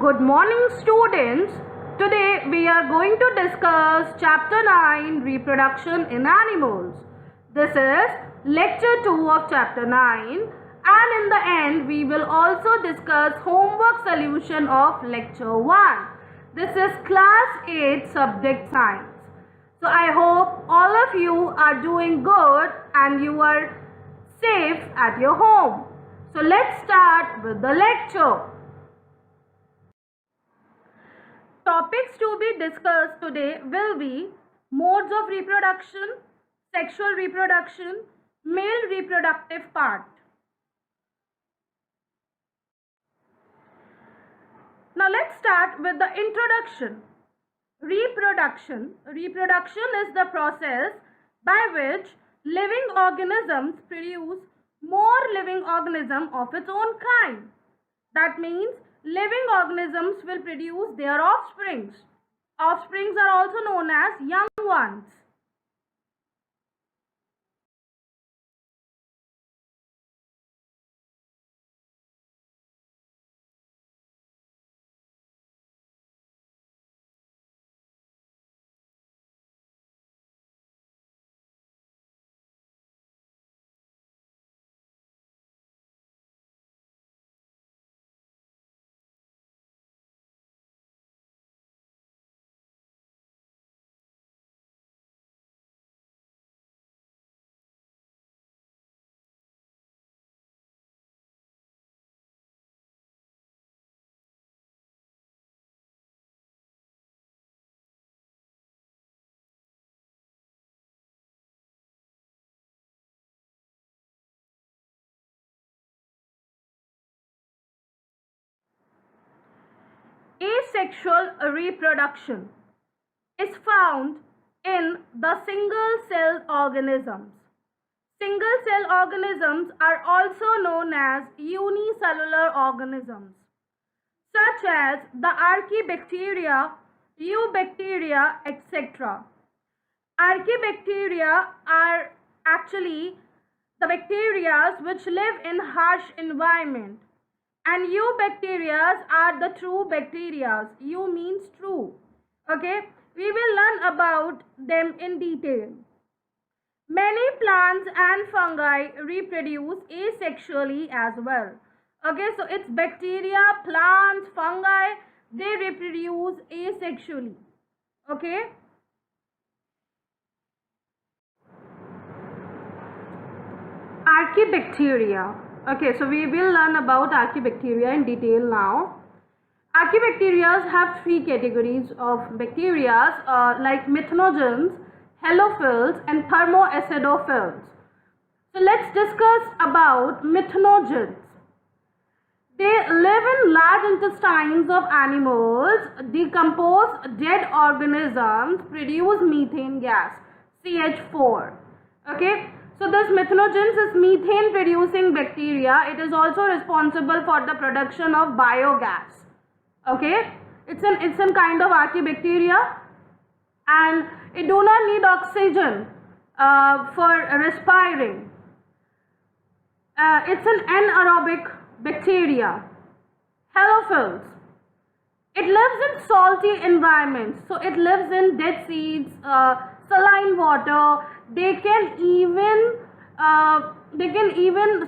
Good morning, students. Today we are going to discuss chapter 9, reproduction in animals. This is lecture 2 of chapter 9, and in the end we will also discuss homework solution of lecture 1. This is class 8 subject science. So I hope all of you are doing good and you are safe at your home. So let's start with the lecture. Topics to be discussed today will be modes of reproduction, sexual reproduction, male reproductive part. Now let's start with the introduction. Reproduction is the process by which living organisms produce more living organism of its own kind. That means living organisms will produce their offsprings. Offsprings are also known as young ones. Asexual reproduction is found in the single-celled organisms. Single-cell organisms are also known as unicellular organisms, such as the archaebacteria, eubacteria, etc. Archaebacteria are actually the bacteria which live in harsh environment, and eubacteria are the true bacteria. Eu means true. Okay, we will learn about them in detail. Many plants and fungi reproduce asexually as well. Okay, so it's bacteria, plants, fungi, they reproduce asexually. Okay. Archaebacteria. Okay, so we will learn about archaebacteria in detail now. Archaebacteria have three categories of bacteria like methanogens, halophils and thermoacidophils. So let's discuss about methanogens. They live in large intestines of animals, decompose dead organisms, produce methane gas, CH4. Okay. So this methanogens is methane producing bacteria. It is also responsible for the production of biogas. Okay, it's an kind of archaebacteria, and it do not need oxygen for respiring. It's an anaerobic bacteria. Halophils. It lives in salty environments, so it lives in dead seeds, saline water. They can even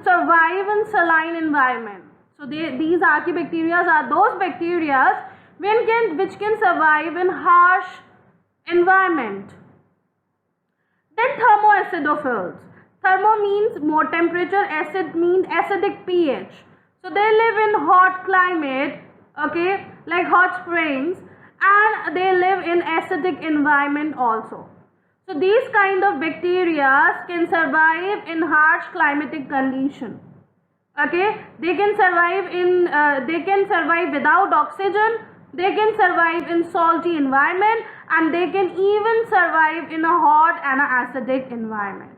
survive in saline environment. So these archaebacteria are those bacteria which can survive in harsh environment. Then thermoacidophils. Thermo means more temperature, acid means acidic pH. So they live in hot climate, okay, like hot springs, and they live in acidic environment also. So these kind of bacteria can survive in harsh climatic condition. Okay, they can survive without oxygen. They can survive in salty environment, and they can even survive in a hot and an acidic environment.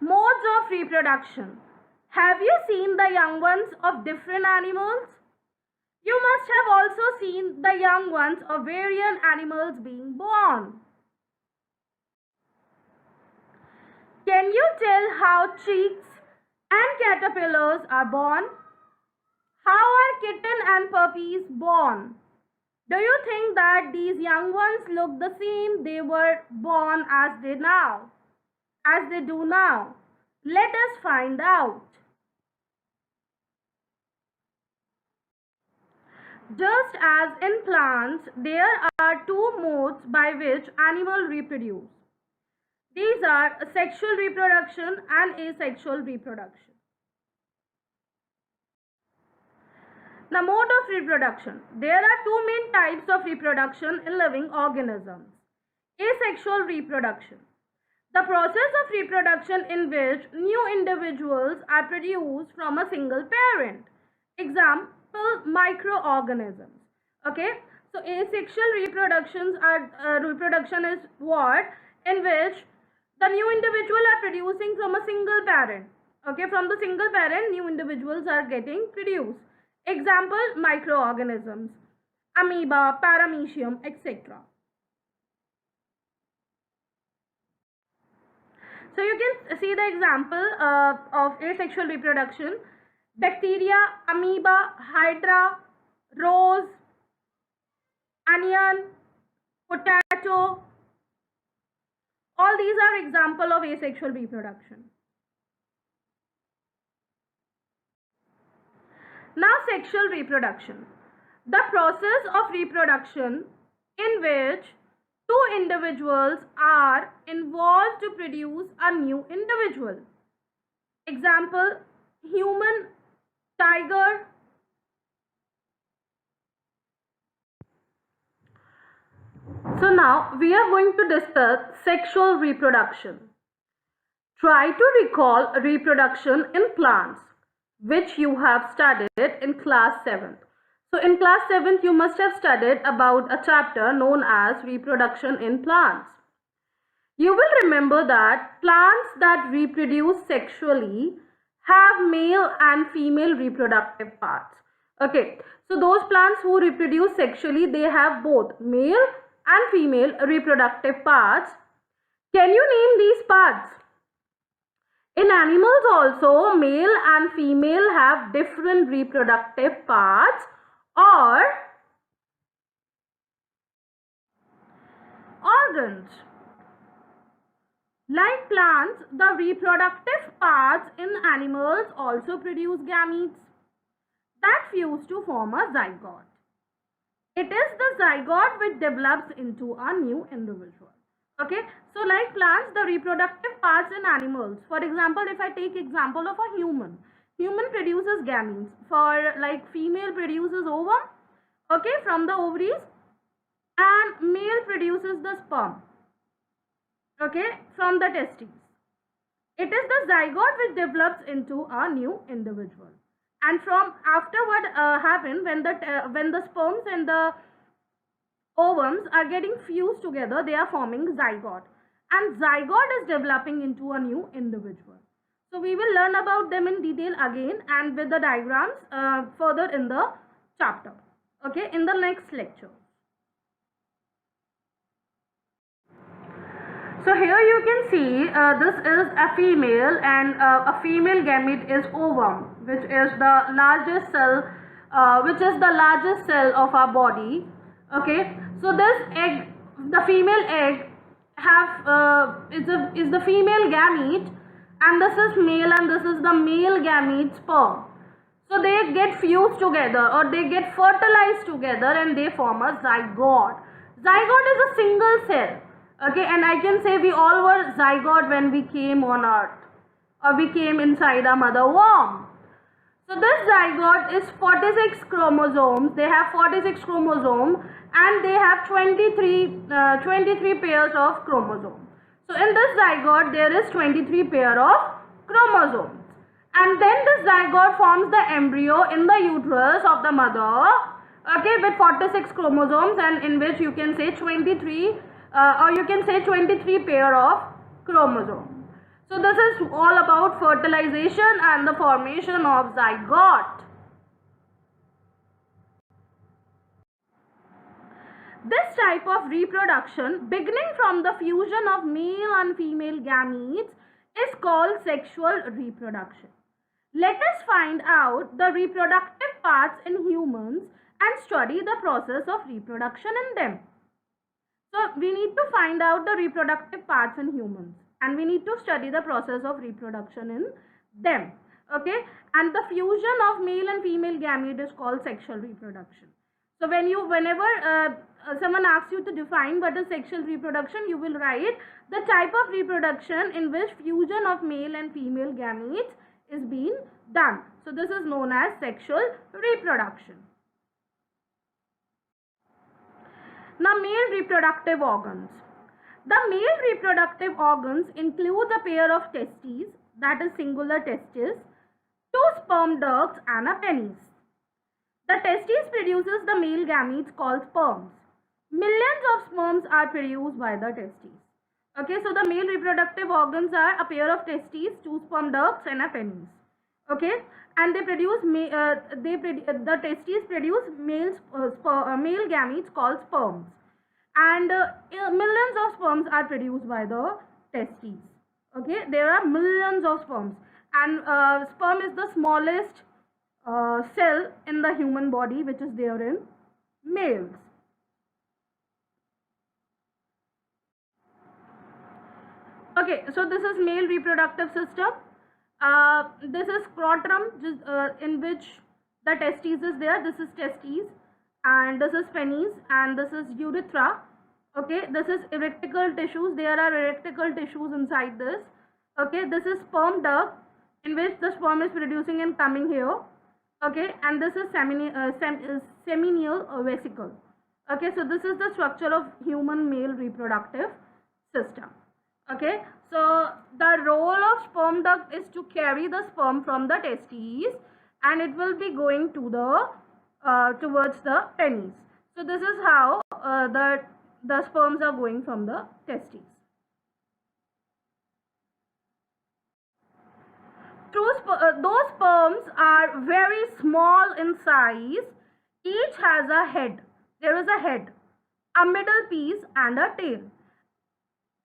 Modes of reproduction. Have you seen the young ones of different animals? You must have also seen the young ones of various animals being born. Can you tell how chicks and caterpillars are born. How are kitten and puppies born? Do you think that these young ones look the same they were born as they do now? Let us find out. Just as in plants, there are two modes by which animals reproduce. These are sexual reproduction and asexual reproduction. The mode of reproduction. There are two main types of reproduction in living organisms. Asexual reproduction. The process of reproduction in which new individuals are produced from a single parent. Example, microorganisms. Okay, so asexual reproduction is what? In which the new individual are producing from a single parent. Okay, from the single parent, new individuals are getting produced. Example, microorganisms, amoeba, paramecium, etc. So you can see the example of asexual reproduction. Bacteria, amoeba, hydra, rose, onion, potato. All these are examples of asexual reproduction. Now sexual reproduction. The process of reproduction in which two individuals are involved to produce a new individual. Example, human, tiger. So now we are going to discuss sexual reproduction. Try to recall reproduction in plants, which you have studied in class 7th. So in class 7th, you must have studied about a chapter known as reproduction in plants. You will remember that plants that reproduce sexually have male and female reproductive parts. Okay, so those plants who reproduce sexually, they have both male and female reproductive parts. Can you name these parts? In animals also, male and female have different reproductive parts or organs. Like plants, the reproductive parts in animals also produce gametes that fuse to form a zygote. It is the zygote which develops into a new individual. Okay, so like plants, the reproductive parts in animals, for example, if I take example of a human produces gametes. For like female produces ovum, okay, from the ovaries, and male produces the sperm, okay, from the testes. It is the zygote which develops into a new individual, and from after what happens when the sperms and the ovums are getting fused together, they are forming zygote, and zygote is developing into a new individual. So we will learn about them in detail again and with the diagrams further in the chapter, okay, in the next lecture. So here you can see this is a female, and a female gamete is ovum, which is the largest cell of our body. Okay, so this egg, the female egg, is the female gamete, and this is male, and this is the male gamete sperm. So they get fused together or they get fertilized together and they form a zygote. Zygote is a single cell. Okay, and I can say we all were zygote when we came on earth, or we came inside our mother womb. So this zygote is 46 chromosomes. They have 46 chromosomes and they have 23 pairs of chromosomes. So in this zygote there is 23 pair of chromosomes. And then this zygote forms the embryo in the uterus of the mother, okay, with 46 chromosomes, and in which you can say 23 or you can say 23 pair of chromosomes. So this is all about fertilization and the formation of zygote. This type of reproduction, beginning from the fusion of male and female gametes, is called sexual reproduction. Let us find out the reproductive parts in humans and study the process of reproduction in them. So we need to find out the reproductive parts in humans and we need to study the process of reproduction in them. Okay, and the fusion of male and female gamete is called sexual reproduction. So whenever someone asks you to define what is sexual reproduction, you will write the type of reproduction in which fusion of male and female gametes is being done. So this is known as sexual reproduction. Now, male reproductive organs. The male reproductive organs include a pair of testes, that is singular testes, two sperm ducts and a penis. The testes produces the male gametes called sperms. Millions of sperms are produced by the testes. Okay, so the male reproductive organs are a pair of testes, two sperm ducts and a penis. Okay, and they produce the testes produce male gametes called sperms, and millions of sperms are produced by the testes. Okay, there are millions of sperms, and sperm is the smallest cell in the human body, which is there in males. Okay, so this is male reproductive system. This is scrotum, in which the testes is there. This is testes, and this is penis, and this is urethra. Okay, this is erectile tissues. There are erectile tissues inside this. Okay, this is sperm duct, in which the sperm is producing and coming here. Okay, and this is seminal vesicle. Okay, so this is the structure of human male reproductive system. Okay, so the role of sperm duct is to carry the sperm from the testes, and it will be going to the towards the penis. So this is how the sperms are going from the testes. Those sperms are very small in size. Each has a head. There is a head, a middle piece and a tail.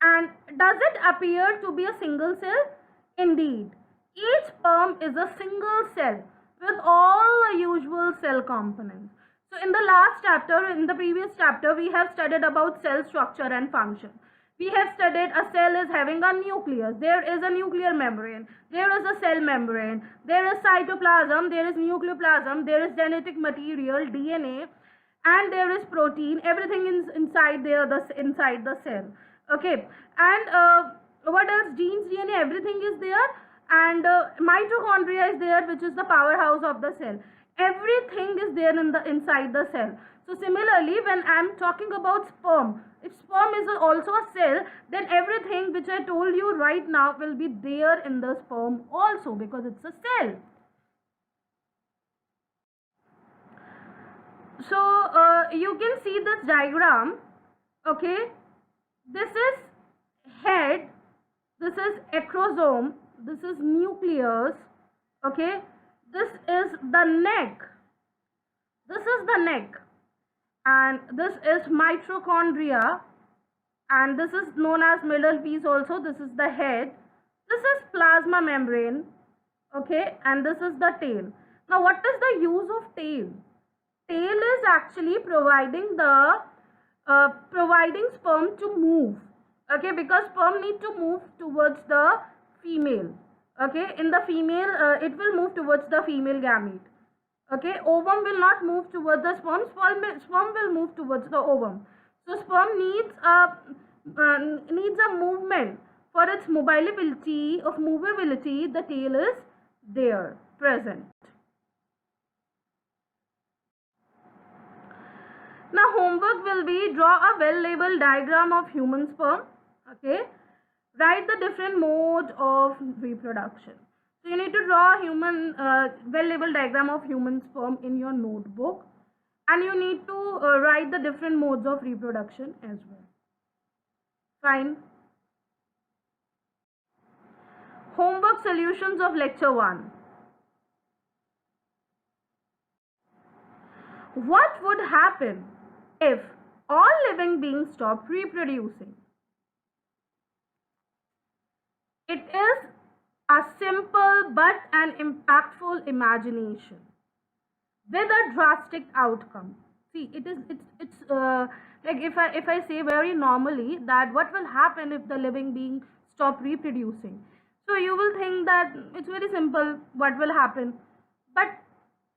And does it appear to be a single cell? Indeed. Each sperm is a single cell with all the usual cell components. So in the previous chapter, we have studied about cell structure and function. We have studied a cell is having a nucleus. There is a nuclear membrane. There is a cell membrane. There is cytoplasm. There is nucleoplasm. There is genetic material, DNA, and there is protein. Everything is inside there, inside the cell. Okay, and what else? Genes, DNA, everything is there, and mitochondria is there, which is the powerhouse of the cell. Everything is there inside the cell. So similarly, when I am talking about sperm, if sperm is also a cell, then everything which I told you right now will be there in the sperm also, because it's a cell. So you can see this diagram. Okay, this is head, this is acrosome, this is nucleus. Okay, this is the neck, and this is mitochondria, and this is known as middle piece also. This is the head, this is plasma membrane. Okay, and this is the tail. Now what is the use of tail? Tail is actually providing sperm to move. Okay, because sperm need to move towards the female. Okay, in the female, it will move towards the female gamete. Okay, ovum will not move towards the sperm. Sperm will move towards the ovum. So sperm needs a movement. For its movability. The tail is there, present. Now homework will be draw a well-labeled diagram of human sperm. Okay, write the different modes of reproduction. So you need to draw a human well-labeled diagram of human sperm in your notebook, and you need to write the different modes of reproduction as well. Fine. Homework solutions of lecture 1. What would happen if all living beings stop reproducing? It is a simple but an impactful imagination with a drastic outcome. See, it's like if I say very normally that what will happen if the living being stop reproducing. So you will think that it's very simple. What will happen? But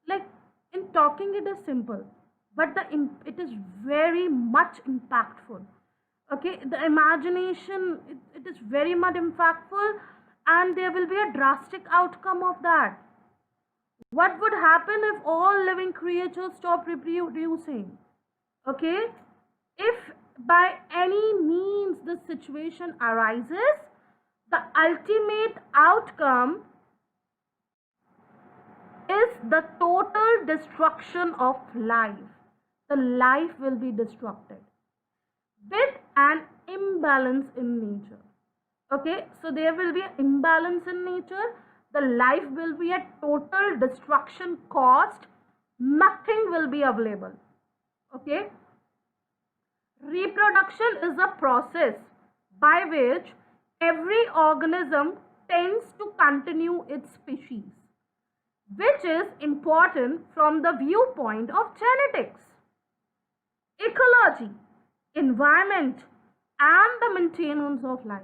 like in talking, it is simple, but it is very much impactful. Okay, the imagination it is very much impactful, and there will be a drastic outcome of that. What would happen if all living creatures stop reproducing? Okay, if by any means this situation arises, the ultimate outcome is the total destruction of life. The life will be destructed with an imbalance in nature. Okay, so there will be an imbalance in nature. The life will be at total destruction cost. Nothing will be available. Okay, reproduction is a process by which every organism tends to continue its species, which is important from the viewpoint of genetics, ecology, environment, and the maintenance of life.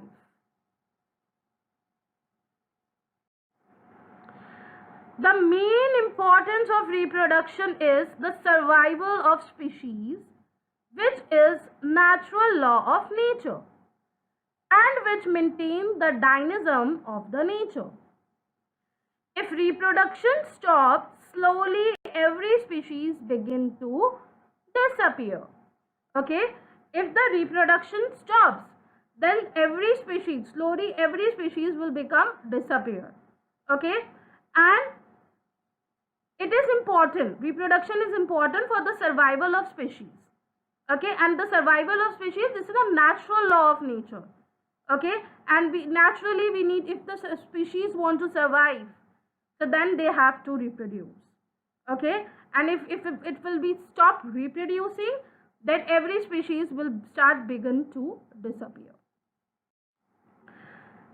The main importance of reproduction is the survival of species, which is natural law of nature and which maintain the dynamism of the nature. If reproduction stops, slowly every species begin to disappear. Okay, if the reproduction stops, then slowly every species will become disappear. Okay, and it is important, reproduction is important for the survival of species. Okay, and the survival of species, this is a natural law of nature. Okay, and we need, if the species want to survive, so then they have to reproduce. Okay, and if it will be stop reproducing, then every species will begin to disappear,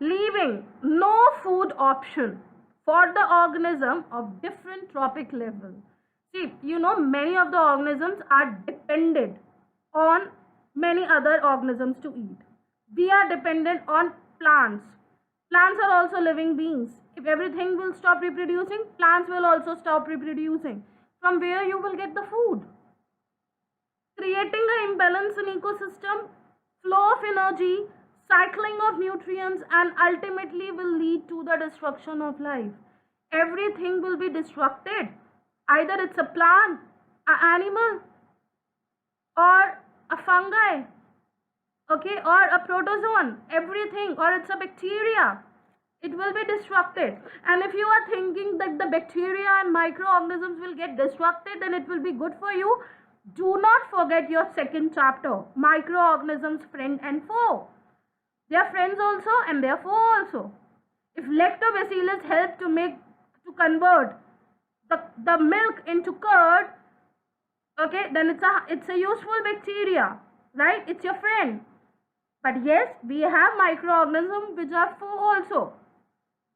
leaving no food option for the organism of different trophic level. See, many of the organisms are dependent on many other organisms to eat. We are dependent on plants. Plants are also living beings. If everything will stop reproducing, plants will also stop reproducing. From where you will get the food? Creating an imbalance in ecosystem, flow of energy, cycling of nutrients, and ultimately will lead to the destruction of life. Everything will be disrupted. Either it's a plant, an animal, or a fungi, okay, or a protozoan, everything, or it's a bacteria. It will be disrupted. And if you are thinking that the bacteria and microorganisms will get disrupted, then it will be good for you. Do not forget your second chapter, microorganisms, friend and foe. They are friends also and they are foe also. If lactobacillus help to convert the milk into curd, okay, then it's a useful bacteria, right? It's your friend. But yes, we have microorganisms which are foe also.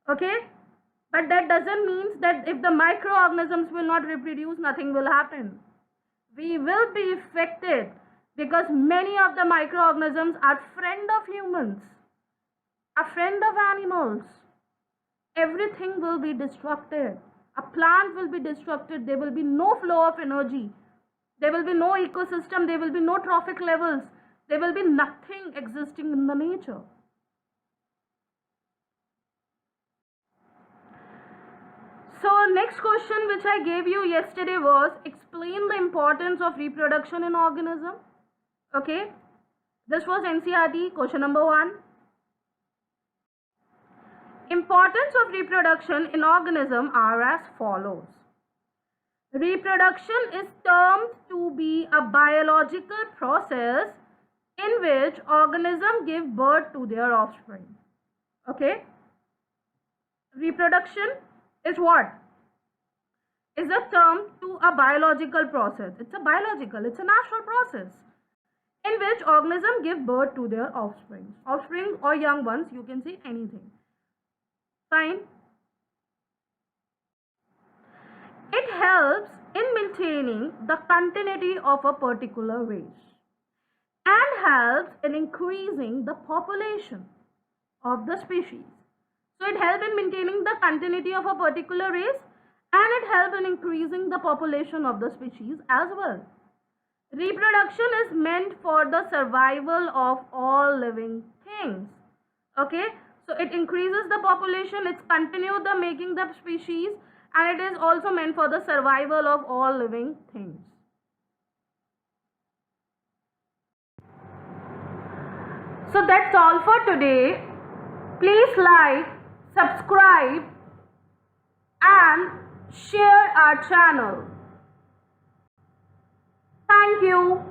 Okay, but that doesn't mean that if the microorganisms will not reproduce, nothing will happen. We will be affected because many of the microorganisms are friend of humans, a friend of animals. Everything will be disrupted. A plant will be disrupted. There will be no flow of energy. There will be no ecosystem. There will be no trophic levels. There will be nothing existing in the nature. So next question which I gave you yesterday was, explain the importance of reproduction in organism. Okay, this was NCERT question number 1. Importance of reproduction in organism are as follows. Reproduction is termed to be a biological process in which organisms give birth to their offspring. Okay, reproduction is what? Is a term to a biological process. It's a natural process in which organisms give birth to their offspring. Offspring or young ones, you can say anything. Fine. It helps in maintaining the continuity of a particular race and helps in increasing the population of the species. So it helps in maintaining the continuity of a particular race and it helps in increasing the population of the species as well. Reproduction is meant for the survival of all living things. Okay, so it increases the population, it's continue the making the species, and it is also meant for the survival of all living things. So that's all for today. Please like, subscribe and share our channel. Thank you.